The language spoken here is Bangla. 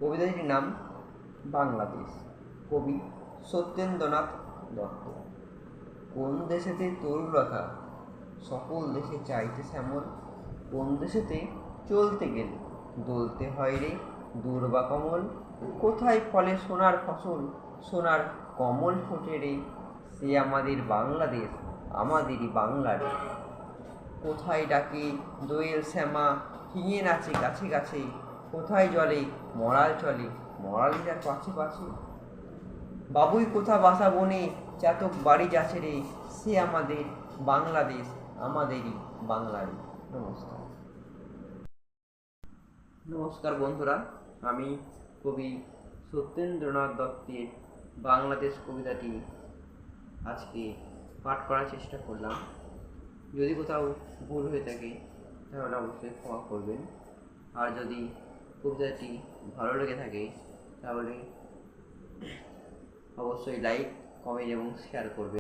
কবিতাটির নাম বাংলাদেশ। কবি সত্যেন্দ্রনাথ দত্ত। কোন দেশেতে তরুলতা, সকল দেশে চাইতে শ্যামল। কোন দেশেতে চলতে গেলে দলতে হয় রে দুর্বা কমল। কোথায় ফলে সোনার ফসল, সোনার কমল ফোটে রে, সে আমাদের বাংলাদেশ, আমাদেরই বাংলার। কোথায় ডাকে দোয়েল শ্যামা, হিঙে নাচে গাছে গাছে। কোথায় জলে মরাল চলে, মরালি তার পাছে পাছে। বাবুই কোথা বাসা বনে, চাতক বাড়ি যাচ্ছে রে, সে আমাদের বাংলাদেশ, আমাদেরই বাংলারই। নমস্কার। নমস্কার বন্ধুরা, আমি কবি সত্যেন্দ্রনাথ দত্তের বাংলাদেশ কবিতাটি আজকে পাঠ করার চেষ্টা করলাম। যদি কোথাও ভুল হয়ে থাকে তাহলে অবশ্যই ক্ষমা করবেন। আর যদি কবিতাটি ভালো লেগে থাকে তাহলে অবশ্যই লাইক, কমেন্ট এবং শেয়ার করবেন।